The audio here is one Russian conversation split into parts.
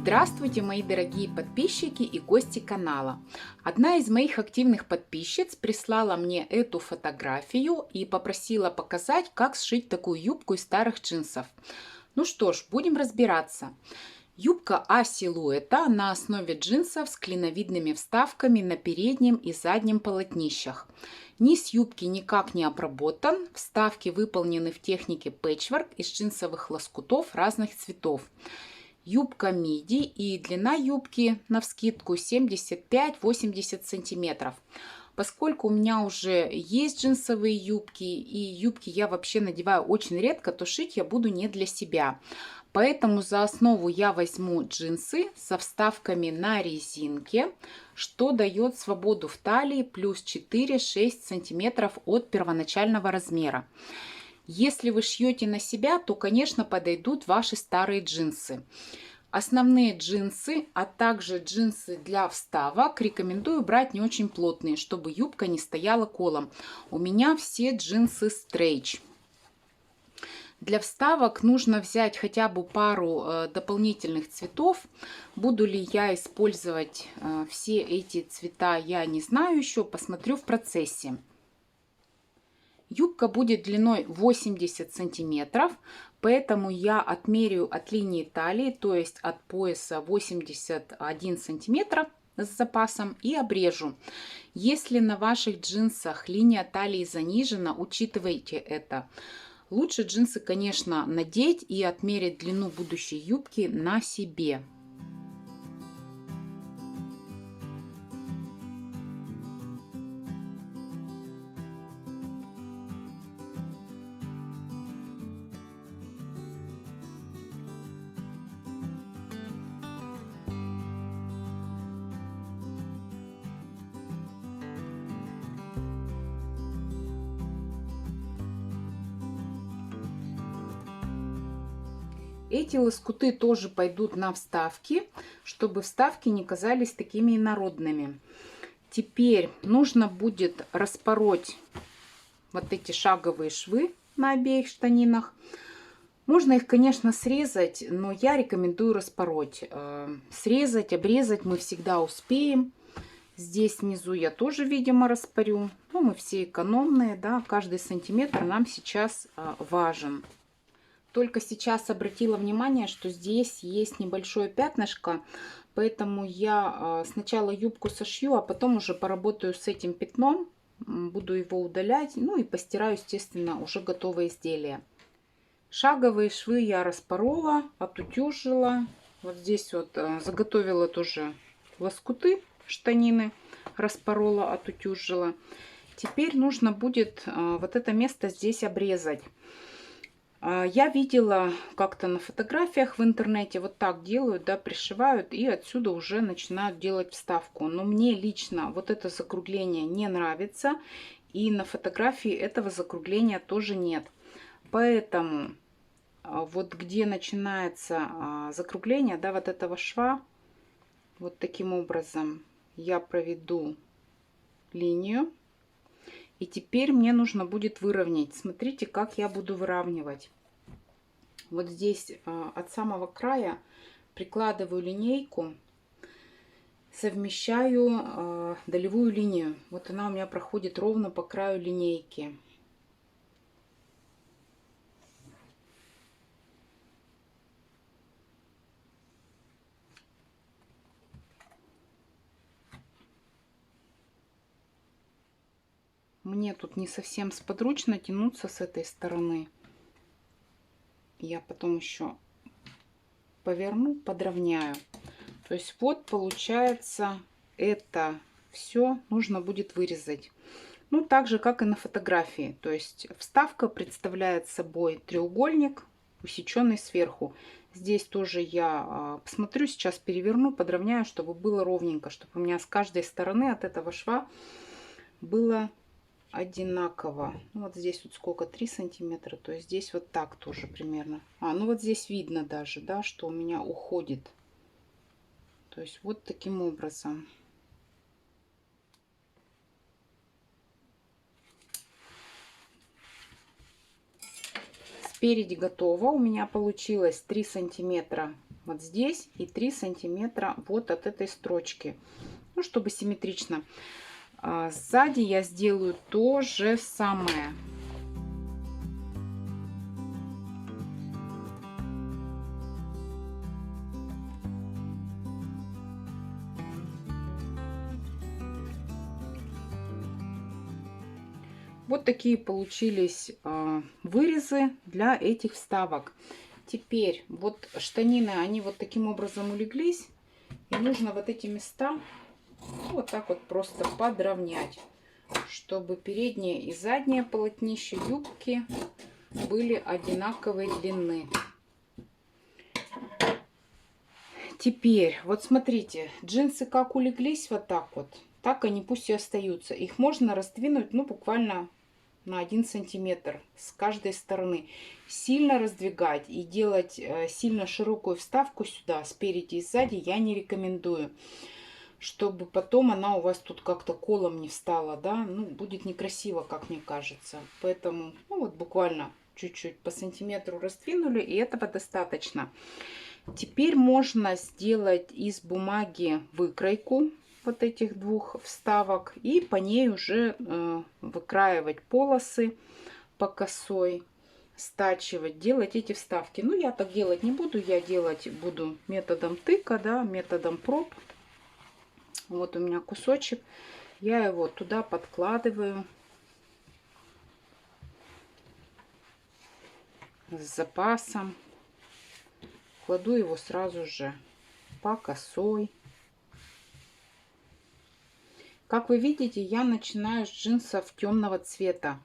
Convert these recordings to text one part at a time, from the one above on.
Здравствуйте, мои дорогие подписчики и гости канала. Одна из моих активных подписчиц прислала мне эту фотографию и попросила показать, как сшить такую юбку из старых джинсов. Ну что ж, будем разбираться. Юбка А-силуэта на основе джинсов с клиновидными вставками на переднем и заднем полотнищах. Низ юбки никак не обработан, вставки выполнены в технике пэтчворк из джинсовых лоскутов разных цветов. Юбка миди и длина юбки навскидку 75-80 сантиметров. Поскольку у меня уже есть джинсовые юбки и юбки я вообще надеваю очень редко, то шить я буду не для себя. Поэтому за основу я возьму джинсы со вставками на резинке, что дает свободу в талии плюс 4-6 сантиметров от первоначального размера. Если вы шьете на себя, то, конечно, подойдут ваши старые джинсы. Основные джинсы, а также джинсы для вставок рекомендую брать не очень плотные, чтобы юбка не стояла колом. У меня все джинсы стрейч. Для вставок нужно взять хотя бы пару дополнительных цветов. Буду ли я использовать все эти цвета, я не знаю еще, посмотрю в процессе. Юбка будет длиной 80 сантиметров, поэтому я отмеряю от линии талии, то есть от пояса 81 сантиметр с запасом и обрежу. Если на ваших джинсах линия талии занижена, учитывайте это. Лучше джинсы, конечно, надеть и отмерить длину будущей юбки на себе. Эти лоскуты тоже пойдут на вставки, чтобы вставки не казались такими инородными. Теперь нужно будет распороть вот эти шаговые швы на обеих штанинах. Можно их, конечно, срезать, но я рекомендую распороть. Срезать, обрезать мы всегда успеем. Здесь внизу я тоже, видимо, распорю. Ну, мы все экономные, да, каждый сантиметр нам сейчас важен. Только сейчас обратила внимание, что здесь есть небольшое пятнышко, поэтому я сначала юбку сошью, а потом уже поработаю с этим пятном, буду его удалять, ну и постираю, естественно, уже готовое изделие. Шаговые швы я распорола, отутюжила. Вот здесь вот заготовила тоже лоскуты штанины, распорола, отутюжила. Теперь нужно будет вот это место здесь обрезать. Я видела как-то на фотографиях в интернете, вот так делают, да, пришивают и отсюда уже начинают делать вставку. Но мне лично вот это закругление не нравится, и на фотографии этого закругления тоже нет. Поэтому вот где начинается закругление, да, вот этого шва, вот таким образом я проведу линию. И теперь мне нужно будет выровнять. Смотрите, как я буду выравнивать. Вот здесь от самого края прикладываю линейку, совмещаю долевую линию. Вот она у меня проходит ровно по краю линейки. Мне тут не совсем сподручно тянуться с этой стороны. Я потом еще поверну, подровняю. То есть вот получается это все нужно будет вырезать. Ну, так же, как и на фотографии. То есть вставка представляет собой треугольник, усеченный сверху. Здесь тоже я посмотрю, сейчас переверну, подровняю, чтобы было ровненько, чтобы у меня с каждой стороны от этого шва было одинаково. Ну, вот здесь вот сколько, 3 сантиметра, то есть здесь вот так тоже примерно. Ну вот здесь видно даже, да, что у меня уходит. То есть вот таким образом. Спереди готово. У меня получилось 3 сантиметра вот здесь и 3 сантиметра вот от этой строчки, ну, чтобы симметрично. Сзади я сделаю то же самое. Вот такие получились вырезы для этих вставок. Теперь вот штанины, они вот таким образом улеглись. И нужно вот эти места вот так вот просто подровнять, чтобы переднее и заднее полотнище юбки были одинаковой длины. Теперь, вот смотрите, джинсы как улеглись вот так вот, так они пусть и остаются. Их можно раздвинуть, ну, буквально на 1 сантиметр с каждой стороны. Сильно раздвигать и делать сильно широкую вставку сюда, спереди и сзади, я не рекомендую. Чтобы потом она у вас тут как-то колом не встала, да, ну, будет некрасиво, как мне кажется. Поэтому, ну, вот буквально чуть-чуть по сантиметру раздвинули, и этого достаточно. Теперь можно сделать из бумаги выкройку вот этих двух вставок и по ней уже выкраивать полосы по косой, стачивать, делать эти вставки. Ну, я так делать не буду, я делать буду методом тыка, да, методом проб. Вот у меня кусочек, я его туда подкладываю с запасом, кладу его сразу же по косой. Как вы видите, я начинаю с джинсов темного цвета.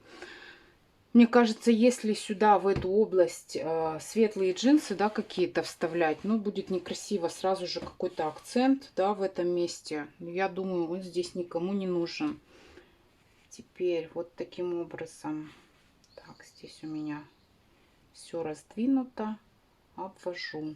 Мне кажется, если сюда, в эту область, светлые джинсы, да, какие-то вставлять, ну, будет некрасиво. Сразу же какой-то акцент, да, в этом месте. Я думаю, он здесь никому не нужен. Теперь вот таким образом. Так, здесь у меня все раздвинуто. Обвожу.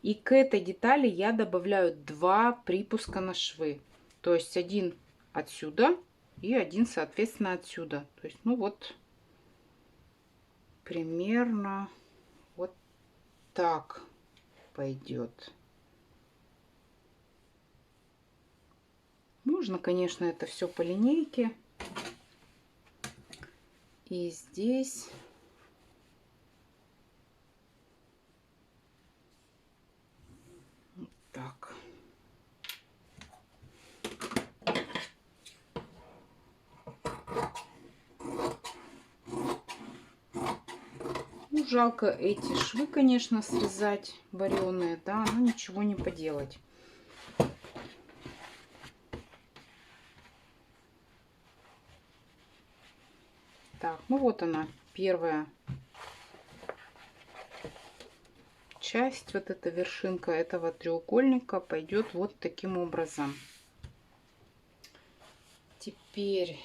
И к этой детали я добавляю 2 припуска на швы. То есть один отсюда и один, соответственно, отсюда. То есть, ну вот, примерно вот так пойдет. Можно, конечно, это все по линейке. И здесь... Так. Ну, жалко эти швы, конечно, срезать вареные, да, но ничего не поделать. Так, ну вот она, первая часть, вот эта вершинка этого треугольника пойдет вот таким образом. Теперь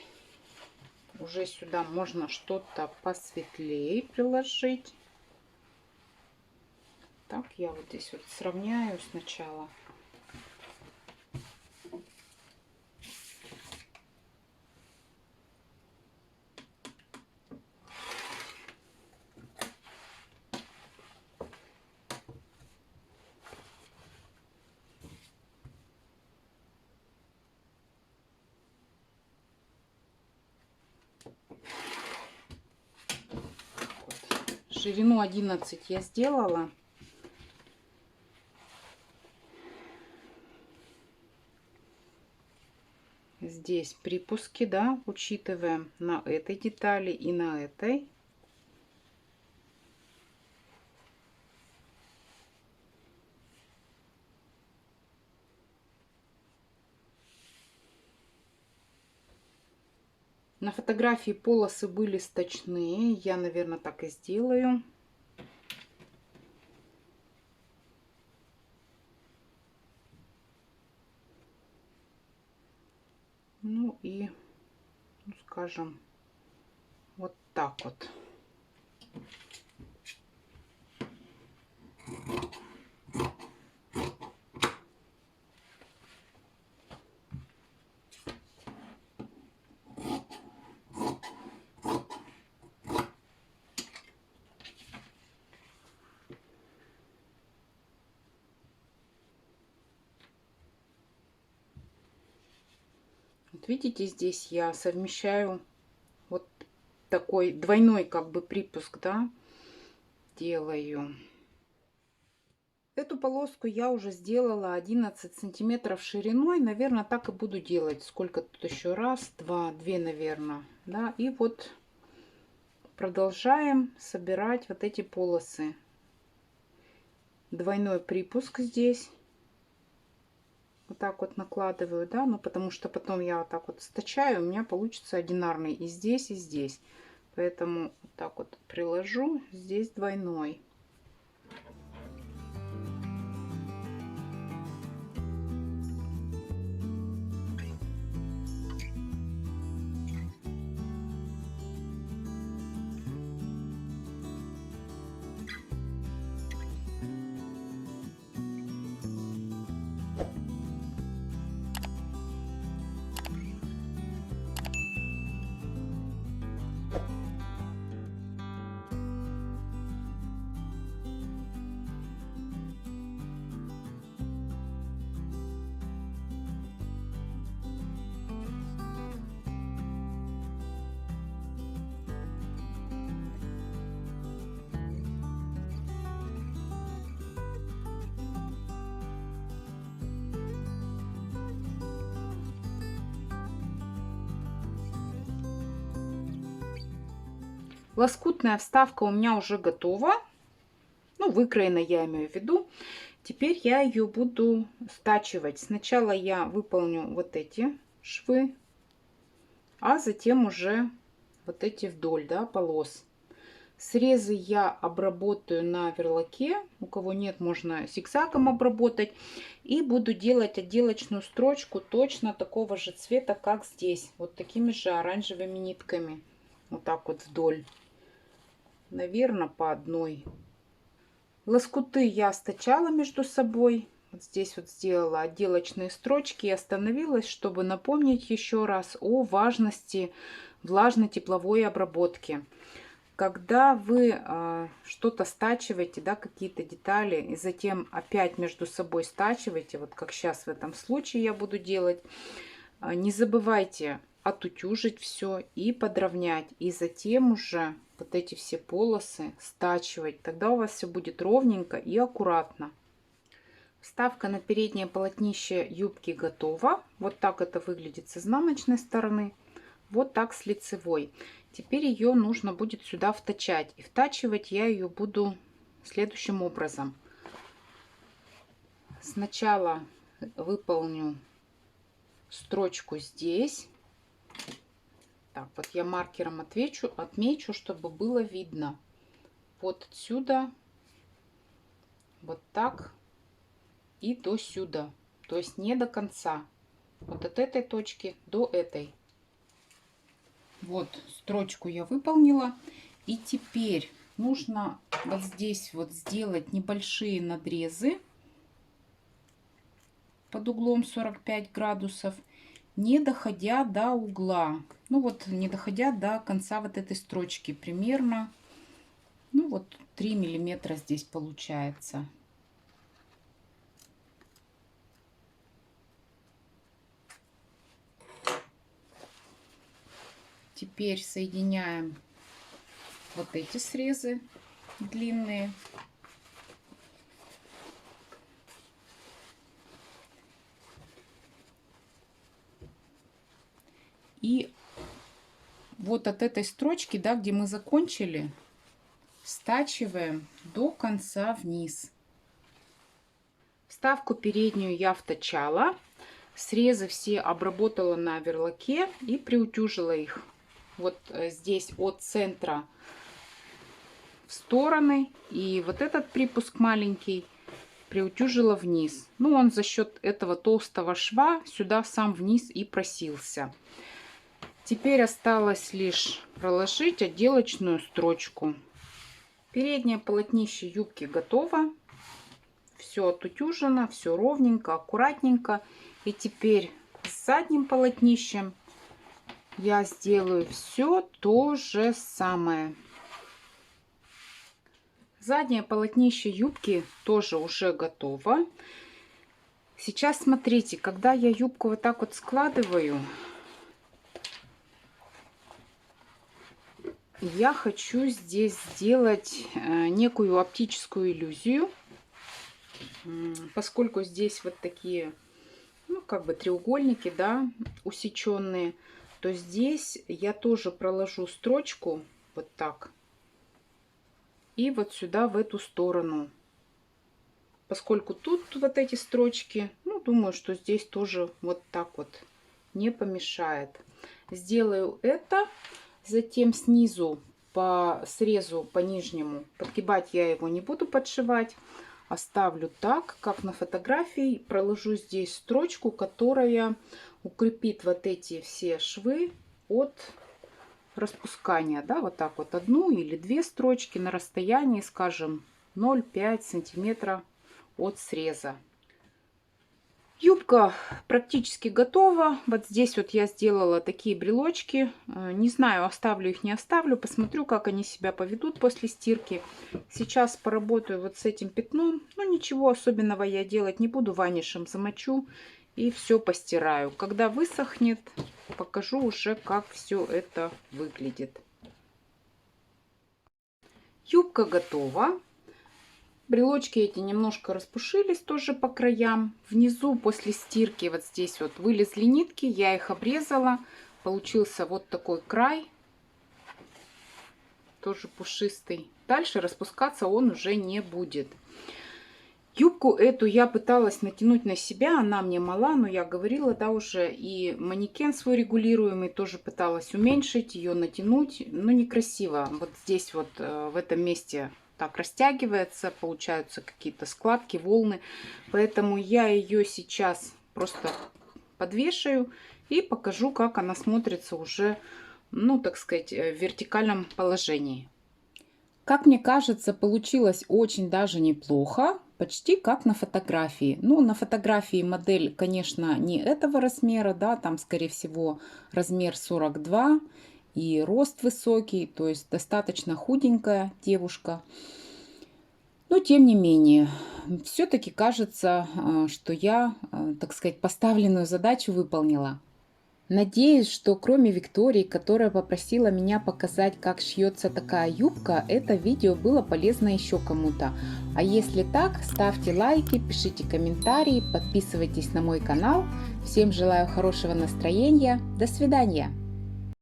уже сюда можно что-то посветлее приложить. Так, я вот здесь вот сравняю сначала. Ширину 11 я сделала. Здесь припуски, да, учитываем на этой детали и на этой. На фотографии полосы были сточные. Я, наверное, так и сделаю. Ну и, ну, скажем, вот так вот. Вот видите, здесь я совмещаю вот такой двойной как бы припуск, да, делаю. Эту полоску я уже сделала 11 сантиметров шириной. Наверное, так и буду делать. Сколько тут еще? Раз, два, две, наверное. Да, и вот продолжаем собирать вот эти полосы. Двойной припуск здесь. Вот так вот накладываю, да, ну потому что потом я вот так вот стачаю, у меня получится одинарный и здесь, и здесь. Поэтому вот так вот приложу, здесь двойной. Лоскутная вставка у меня уже готова. Ну, выкроена, я имею в виду. Теперь я ее буду стачивать. Сначала я выполню вот эти швы, а затем уже вот эти вдоль, да, полос. Срезы я обработаю на верлаке. У кого нет, можно зигзагом обработать. И буду делать отделочную строчку точно такого же цвета, как здесь. Вот такими же оранжевыми нитками. Вот так вот вдоль. Наверное, по одной. Лоскуты я стачала между собой. Вот здесь вот сделала отделочные строчки и остановилась, чтобы напомнить еще раз о важности влажной тепловой обработки. Когда вы что-то стачиваете, да, какие-то детали, и затем опять между собой стачиваете, вот как сейчас в этом случае я буду делать, не забывайте отутюжить все и подровнять, и затем уже вот эти все полосы стачивать. Тогда у вас все будет ровненько и аккуратно. Вставка на переднее полотнище юбки готова. Вот так это выглядит с изнаночной стороны. Вот так с лицевой. Теперь ее нужно будет сюда втачать. И втачивать я ее буду следующим образом. Сначала выполню строчку здесь. Так, вот я маркером отмечу, чтобы было видно. Вот отсюда, вот так и до сюда. То есть не до конца. Вот от этой точки до этой. Вот строчку я выполнила. И теперь нужно вот здесь вот сделать небольшие надрезы под углом 45 градусов, не доходя до угла. Ну вот, не доходя до конца вот этой строчки. Примерно, ну вот 3 миллиметра здесь получается. Теперь соединяем вот эти срезы длинные. И вот от этой строчки, да, где мы закончили, стачиваем до конца вниз. Вставку переднюю я втачала. Срезы все обработала на верлаке и приутюжила их. Вот здесь от центра в стороны. И вот этот припуск маленький приутюжила вниз. Ну, он за счет этого толстого шва сюда сам вниз и просился. Теперь осталось лишь проложить отделочную строчку. Переднее полотнище юбки готово. Все отутюжено, все ровненько, аккуратненько. И теперь с задним полотнищем я сделаю все то же самое. Заднее полотнище юбки тоже уже готово. Сейчас смотрите, когда я юбку вот так вот складываю, я хочу здесь сделать некую оптическую иллюзию, поскольку здесь вот такие, ну, как бы треугольники, да, усеченные, то здесь я тоже проложу строчку вот так и вот сюда, в эту сторону. Поскольку тут вот эти строчки, ну, думаю, что здесь тоже вот так вот не помешает. Сделаю это, затем снизу по срезу, по нижнему, подгибать я его не буду, подшивать. Оставлю так, как на фотографии. Проложу здесь строчку, которая укрепит вот эти все швы от распускания. Да, вот так вот одну или две строчки на расстоянии, скажем, 0,5 сантиметра от среза. Юбка практически готова. Вот здесь вот я сделала такие брелочки. Не знаю, оставлю их, не оставлю. Посмотрю, как они себя поведут после стирки. Сейчас поработаю вот с этим пятном. Ну, ничего особенного я делать не буду. Ванишем замочу и все постираю. Когда высохнет, покажу уже, как все это выглядит. Юбка готова. Брелочки эти немножко распушились тоже по краям. Внизу после стирки вот здесь вот вылезли нитки. Я их обрезала. Получился вот такой край. Тоже пушистый. Дальше распускаться он уже не будет. Юбку эту я пыталась натянуть на себя. Она мне мала, но я говорила, да, уже. И манекен свой регулируемый тоже пыталась уменьшить, ее натянуть. Но некрасиво. Вот здесь вот в этом месте так растягивается, получаются какие-то складки, волны. Поэтому я ее сейчас просто подвешаю и покажу, как она смотрится уже, ну, так сказать, в вертикальном положении. Как мне кажется, получилось очень даже неплохо, почти как на фотографии. Ну, на фотографии модель, конечно, не этого размера, да, там, скорее всего, размер 42 и рост высокий, то есть достаточно худенькая девушка. Но тем не менее, все-таки кажется, что я, так сказать, поставленную задачу выполнила. Надеюсь, что кроме Виктории, которая попросила меня показать, как шьется такая юбка, это видео было полезно еще кому-то. А если так, ставьте лайки, пишите комментарии, подписывайтесь на мой канал. Всем желаю хорошего настроения. До свидания!